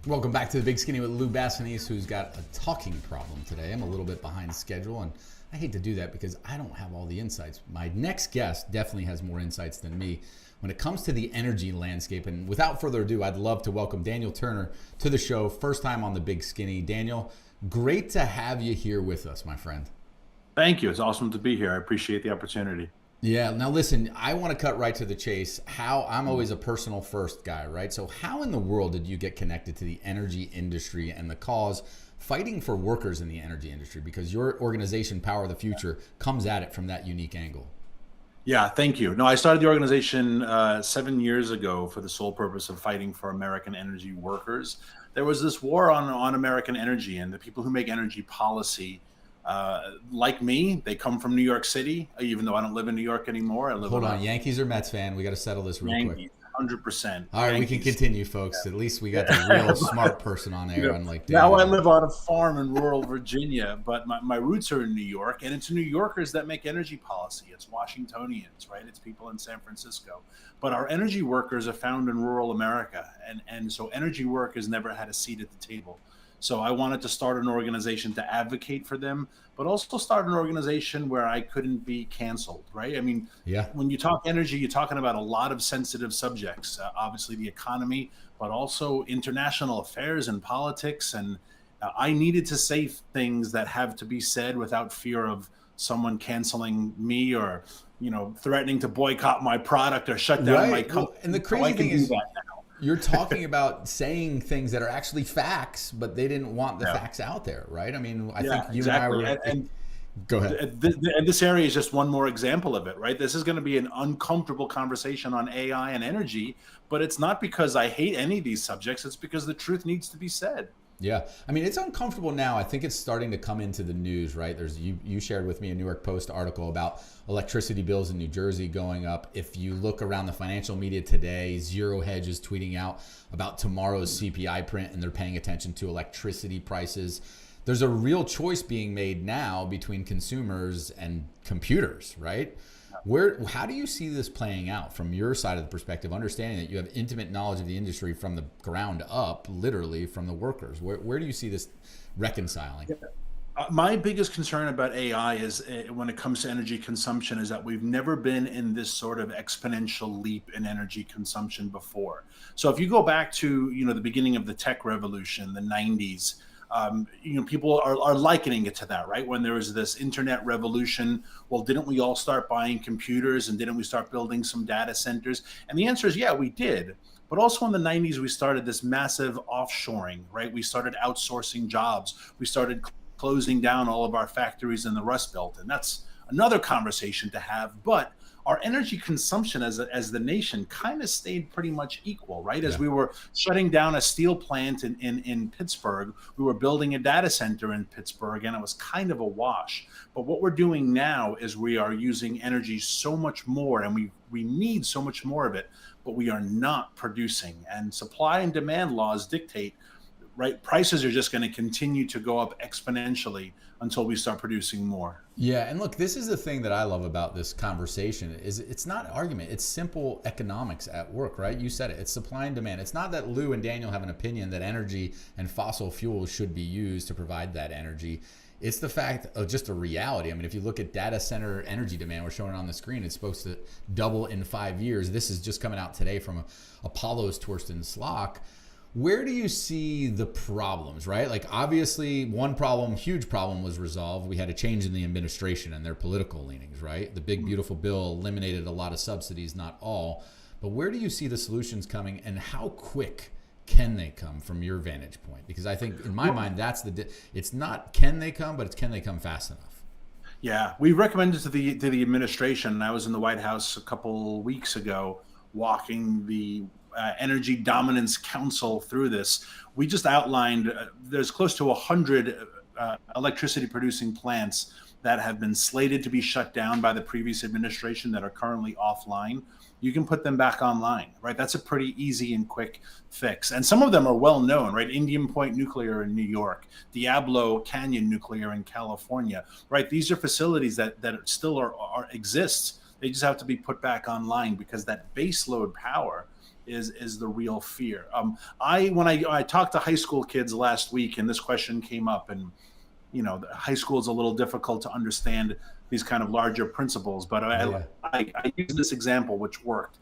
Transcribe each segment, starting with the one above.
Welcome back to the Big Skinny with Lou Basenese, who's got a talking problem today. I'm a little bit behind schedule, and I hate to do that because I don't have all the insights. My next guest definitely has more insights than me when it comes to the energy landscape. And without further ado, I'd love to welcome Daniel Turner to the show. First time on the Big Skinny. Daniel, great to have you here with us, my friend. Thank you. It's awesome to be here. I appreciate the opportunity. Yeah, now listen, I want to cut right to the chase. I'm always a personal first guy, right? So how in the world did you get connected to the energy industry and the cause fighting for workers in the energy industry? Because your organization, PowerTheFuture, comes at it from that unique angle. Yeah, thank you. No, I started the organization 7 years ago for the sole purpose of fighting for American energy workers. There was this war on American energy, and the people who make energy policy, like me, they come from New York City, even though I don't live in New York anymore. I live Hold on, Yankees or Mets fan? We got to settle this real Yankees, quick. 100%. All right, Yankees. we can continue, folks. Yeah. At least we got the real smart person on there. Unlike Now I David. live on a farm in rural Virginia, but my roots are in New York, and it's New Yorkers that make energy policy. It's Washingtonians, right? It's people in San Francisco. But our energy workers are found in rural America, and so energy work has never had a seat at the table. So I wanted to start an organization to advocate for them, but also start an organization where I couldn't be canceled, right? I mean, Yeah. when you talk energy, you're talking about a lot of sensitive subjects, obviously the economy, but also international affairs and politics. And I needed to say things that have to be said without fear of someone canceling me or, threatening to boycott my product or shut down my Right. Well, company. and the So I crazy can thing do is, that now. you're talking about saying things that are actually facts, but they didn't want the Yeah. facts out there, right? I mean, I Yeah, think you exactly. and I were. Go ahead. And this area is just one more example of it, right? This is going to be an uncomfortable conversation on AI and energy, but it's not because I hate any of these subjects. It's because the truth needs to be said. Yeah, I mean it's uncomfortable now. I think it's starting to come into the news, right? There's you shared with me a New York Post article about electricity bills in New Jersey going up. If you look around the financial media today, Zero Hedge is tweeting out about tomorrow's CPI print, and they're paying attention to electricity prices. There's a real choice being made now between consumers and computers, right? How do you see this playing out from your side of the perspective, understanding that you have intimate knowledge of the industry from the ground up, literally from the workers? Where do you see this reconciling? My biggest concern about AI is when it comes to energy consumption is that we've never been in this sort of exponential leap in energy consumption before. So if you go back to the beginning of the tech revolution, the 90s, people are likening it to that, right? When there was this internet revolution, well, didn't we all start buying computers and didn't we start building some data centers? And the answer is, yeah, we did. But also in the 90s, we started this massive offshoring, right? We started outsourcing jobs. We started closing down all of our factories in the Rust Belt. And that's another conversation to have. But our energy consumption as the nation kind of stayed pretty much equal, right? As Yeah. we were shutting down a steel plant in Pittsburgh, we were building a data center in Pittsburgh, and it was kind of a wash. But what we're doing now is we are using energy so much more, and we need so much more of it, but we are not producing. And supply and demand laws dictate, right? Prices are just going to continue to go up exponentially until we start producing more. Yeah, and look, this is the thing that I love about this conversation is it's not argument. It's simple economics at work, right? You said it. It's supply and demand. It's not that Lou and Daniel have an opinion that energy and fossil fuels should be used to provide that energy. It's the fact of just a reality. I mean, if you look at data center energy demand, we're showing it on the screen, it's supposed to double in 5 years. This is just coming out today from Apollo's Torsten Slok. Where do you see the problems, right? Like obviously one problem, huge problem was resolved. We had a change in the administration and their political leanings, right? The big beautiful bill eliminated a lot of subsidies, not all. But where do you see the solutions coming, and how quick can they come from your vantage point? Because I think in my mind, it's not can they come, but it's can they come fast enough? Yeah, we recommended to the administration. I was in the White House a couple weeks ago, walking the Energy Dominance Council through this. We just outlined there's close to 100 electricity producing plants that have been slated to be shut down by the previous administration that are currently offline. You can put them back online, right? That's a pretty easy and quick fix. And some of them are well known, right? Indian Point Nuclear in New York, Diablo Canyon Nuclear in California, right? These are facilities that still exist. They just have to be put back online because that base load power is the real fear. When I talked to high school kids last week, and this question came up, and high school is a little difficult to understand these kind of larger principles, but I use this example which worked.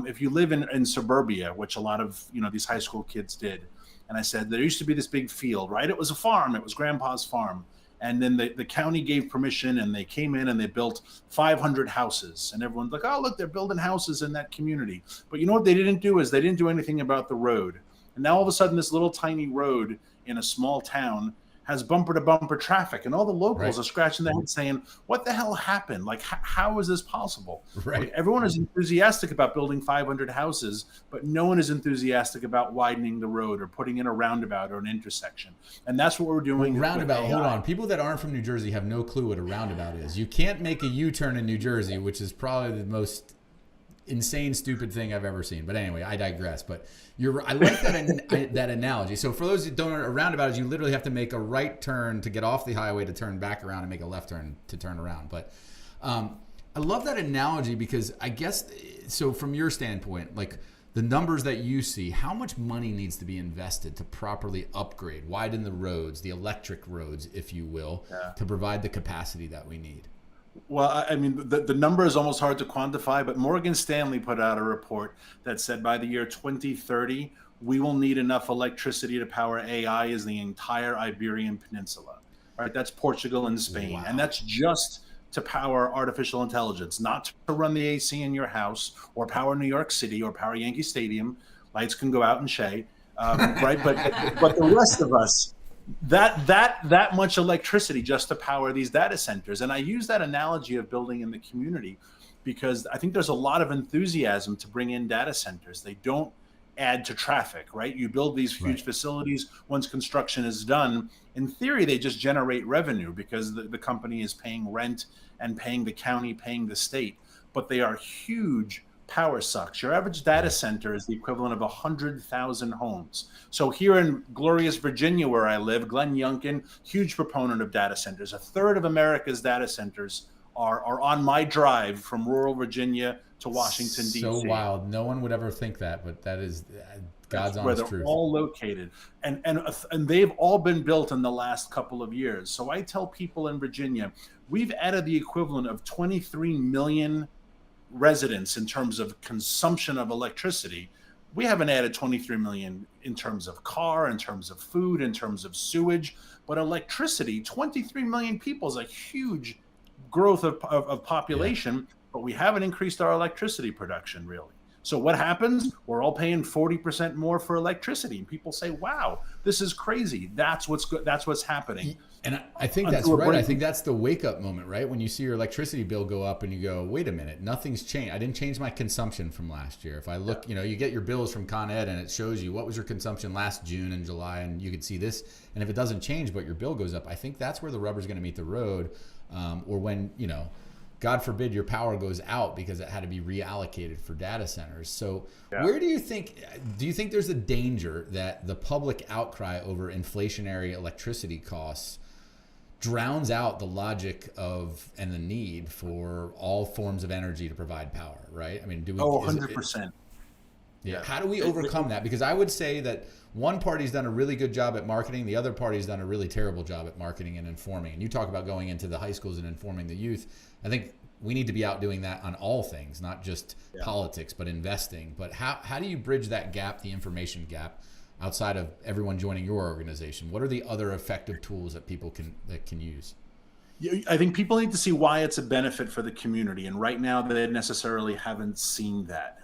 If you live in suburbia, which a lot of these high school kids did, and I said there used to be this big field, right? It was a farm. It was grandpa's farm. And then the county gave permission, and they came in and they built 500 houses. And everyone's like, oh, look, they're building houses in that community. But you know what they didn't do is they didn't do anything about the road. And now all of a sudden, this little tiny road in a small town has bumper to bumper traffic, and all the locals are scratching their heads saying, what the hell happened? Like, how is this possible? Right. Like, everyone is enthusiastic about building 500 houses, but no one is enthusiastic about widening the road or putting in a roundabout or an intersection. And that's what we're doing. Roundabout, hold on. People that aren't from New Jersey have no clue what a roundabout is. You can't make a U-turn in New Jersey, which is probably the most insane, stupid thing I've ever seen. But anyway, I digress. But I like that analogy. So for those who don't know, a roundabout is you literally have to make a right turn to get off the highway to turn back around and make a left turn to turn around. But I love that analogy because I guess, so from your standpoint, like the numbers that you see, how much money needs to be invested to properly upgrade, widen the roads, the electric roads, if you will, to provide the capacity that we need? Well, I mean, the number is almost hard to quantify, but Morgan Stanley put out a report that said by the year 2030, we will need enough electricity to power AI as the entire Iberian Peninsula. All right, that's Portugal and Spain. Wow. And that's just to power artificial intelligence, not to run the AC in your house or power New York City or power Yankee Stadium. Lights can go out in Shea, right? But the rest of us, that much electricity just to power these data centers. And I use that analogy of building in the community because I think there's a lot of enthusiasm to bring in data centers. They don't add to traffic, right? You build these huge facilities. Once construction is done, in theory, they just generate revenue because the company is paying rent and paying the county, paying the state. But they are huge power sucks. Your average data center is the equivalent of 100,000 homes. So here in glorious Virginia, where I live, Glenn Youngkin, huge proponent of data centers. A third of America's data centers are on my drive from rural Virginia to Washington, D.C. So wild. No one would ever think that, but that is God's honest where truth. They're all located. And they've all been built in the last couple of years. So I tell people in Virginia, we've added the equivalent of 23 million residents in terms of consumption of electricity. We haven't added 23 million in terms of car, in terms of food, in terms of sewage, but electricity, 23 million people is a huge growth of population, but we haven't increased our electricity production really. So what happens? We're all paying 40% more for electricity. And people say, wow, this is crazy. That's what's good. That's what's happening. And I think that's right. I think that's the wake up moment, right? When you see your electricity bill go up and you go, wait a minute, nothing's changed. I didn't change my consumption from last year. If I look, you get your bills from Con Ed and it shows you what was your consumption last June and July, and you can see this. And if it doesn't change, but your bill goes up, I think that's where the rubber's going to meet the road. Or when, God forbid your power goes out because it had to be reallocated for data centers. So where do you think there's a danger that the public outcry over inflationary electricity costs drowns out the logic of and the need for all forms of energy to provide power, right? I mean, 100%. Yeah. How do we overcome that? Because I would say that one party's done a really good job at marketing. The other party's done a really terrible job at marketing and informing. And you talk about going into the high schools and informing the youth. I think we need to be out doing that on all things, not just politics, but investing. But how do you bridge that gap, the information gap, outside of everyone joining your organization? What are the other effective tools that people can use? I think people need to see why it's a benefit for the community. And right now they necessarily haven't seen that.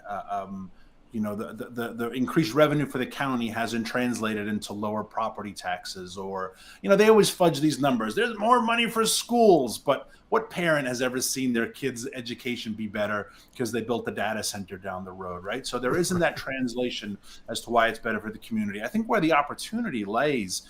The increased revenue for the county hasn't translated into lower property taxes, or, they always fudge these numbers. There's more money for schools, but what parent has ever seen their kid's education be better because they built a data center down the road, right? So there isn't that translation as to why it's better for the community. I think where the opportunity lies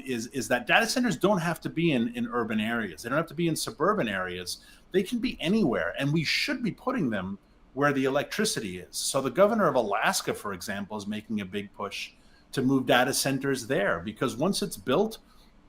is that data centers don't have to be in urban areas. They don't have to be in suburban areas. They can be anywhere, and we should be putting them where the electricity is. So the governor of Alaska, for example, is making a big push to move data centers there, because once it's built,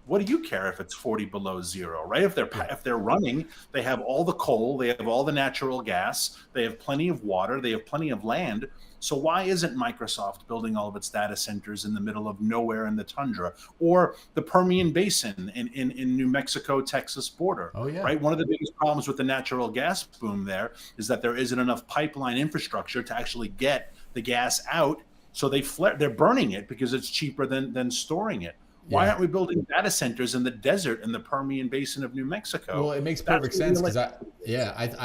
what do you care if it's 40 below zero, right? If they're running, they have all the coal, they have all the natural gas, they have plenty of water, they have plenty of land. So why isn't Microsoft building all of its data centers in the middle of nowhere in the tundra, or the Permian Basin in New Mexico, Texas border? Oh yeah. Right. One of the biggest problems with the natural gas boom there is that there isn't enough pipeline infrastructure to actually get the gas out. So they're burning it because it's cheaper than storing it. Why aren't we building data centers in the desert in the Permian Basin of New Mexico? Well, it makes perfect sense because I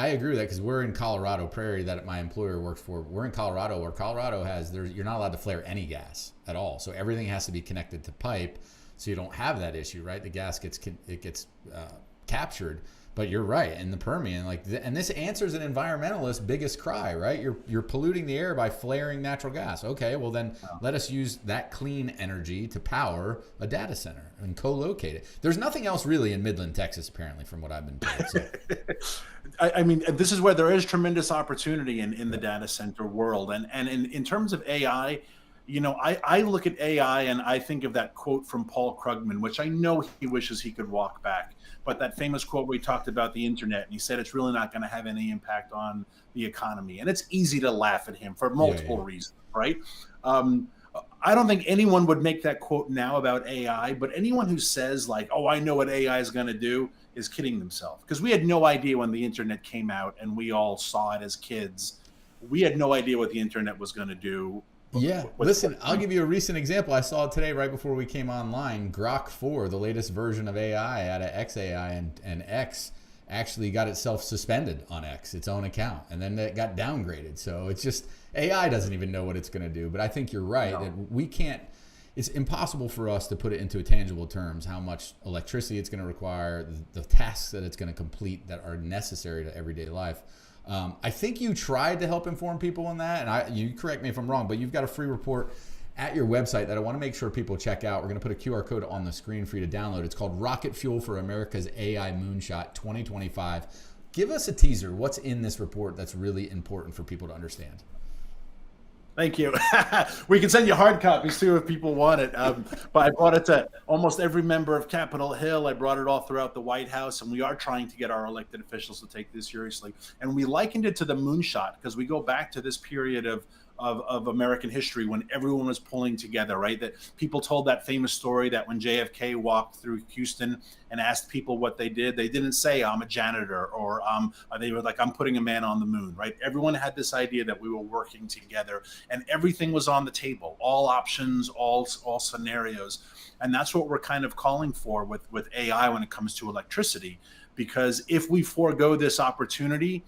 agree with that, because we're in Colorado Prairie that my employer works for. We're in Colorado, where Colorado you're not allowed to flare any gas at all. So everything has to be connected to pipe, so you don't have that issue, right? The gas gets captured. But you're right, in the Permian, and this answers an environmentalist's biggest cry, right? You're polluting the air by flaring natural gas. Okay, well then let us use that clean energy to power a data center and co-locate it. There's nothing else really in Midland, Texas, apparently, from what I've been told. So. I mean, this is where there is tremendous opportunity in the data center world, and in terms of AI. I look at AI and I think of that quote from Paul Krugman, which I know he wishes he could walk back. But that famous quote where he talked about the internet, and he said it's really not going to have any impact on the economy. And it's easy to laugh at him for multiple reasons, right? I don't think anyone would make that quote now about AI, but anyone who says oh, I know what AI is going to do is kidding themselves. Because we had no idea when the internet came out and we all saw it as kids. We had no idea what the internet was going to do. Yeah, listen, I'll give you a recent example. I saw it today right before we came online. Grok 4, the latest version of AI out of XAI, and X actually got itself suspended on X, its own account, and then it got downgraded. So it's just, AI doesn't even know what it's going to do. But I think you're right that we can't, it's impossible for us to put it into tangible terms, how much electricity it's going to require, the tasks that it's going to complete that are necessary to everyday life. I think you tried to help inform people on that, and you correct me if I'm wrong, but you've got a free report at your website that I want to make sure people check out. We're going to put a QR code on the screen for you to download. It's called Rocket Fuel for America's AI Moonshot 2025. Give us a teaser. What's in this report that's really important for people to understand? Thank you. We can send you hard copies too if people want it. But I brought it to almost every member of Capitol Hill. I brought it all throughout the White House, and we are trying to get our elected officials to take this seriously. And we likened it to the moonshot because we go back to this period of American history when everyone was pulling together, right? That people told that famous story that when JFK walked through Houston and asked people what they didn't say, I'm a janitor, or they were like, I'm putting a man on the moon, right? Everyone had this idea that we were working together and everything was on the table, all options, all scenarios. And that's what we're kind of calling for with AI when it comes to electricity, because if we forego this opportunity,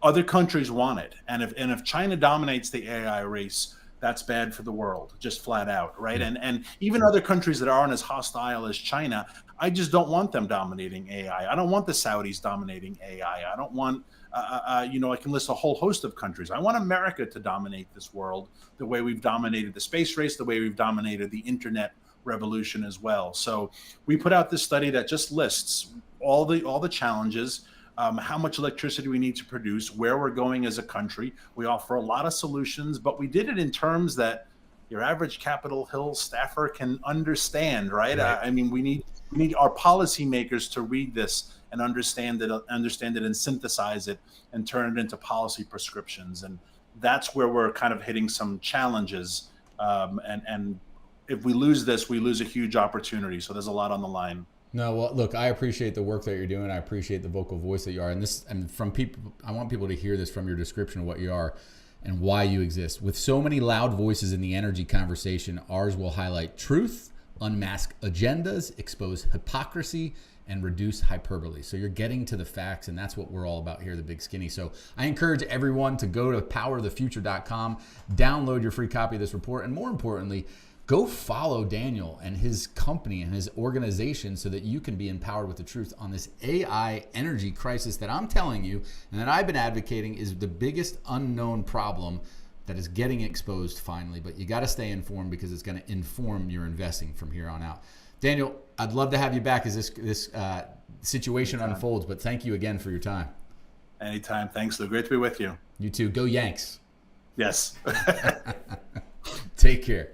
other countries want it. And if China dominates the AI race, that's bad for the world, just flat out, right? And even other countries that aren't as hostile as China, I just don't want them dominating AI. I don't want the Saudis dominating AI. I don't want, I can list a whole host of countries. I want America to dominate this world the way we've dominated the space race, the way we've dominated the internet revolution as well. So we put out this study that just lists all the challenges, how much electricity we need to produce, where we're going as a country. We offer a lot of solutions, but we did it in terms that your average Capitol Hill staffer can understand, right? I mean, we need our policymakers to read this and understand it and synthesize it and turn it into policy prescriptions. And that's where we're kind of hitting some challenges. And if we lose this, we lose a huge opportunity. So there's a lot on the line. No, well, look, I appreciate the work that you're doing. I appreciate the vocal voice that you are. And from people, I want people to hear this from your description of what you are and why you exist. With so many loud voices in the energy conversation, ours will highlight truth, unmask agendas, expose hypocrisy, and reduce hyperbole. So you're getting to the facts, and that's what we're all about here, the Big Skinny. So I encourage everyone to go to PowerTheFuture.com, download your free copy of this report, and more importantly, go follow Daniel and his company and his organization so that you can be empowered with the truth on this AI energy crisis that I'm telling you and that I've been advocating is the biggest unknown problem that is getting exposed finally. But you got to stay informed because it's going to inform your investing from here on out. Daniel, I'd love to have you back as this situation unfolds, but thank you again for your time. Anytime. Thanks, Lou. Great to be with you. You too. Go Yanks. Yes. Take care.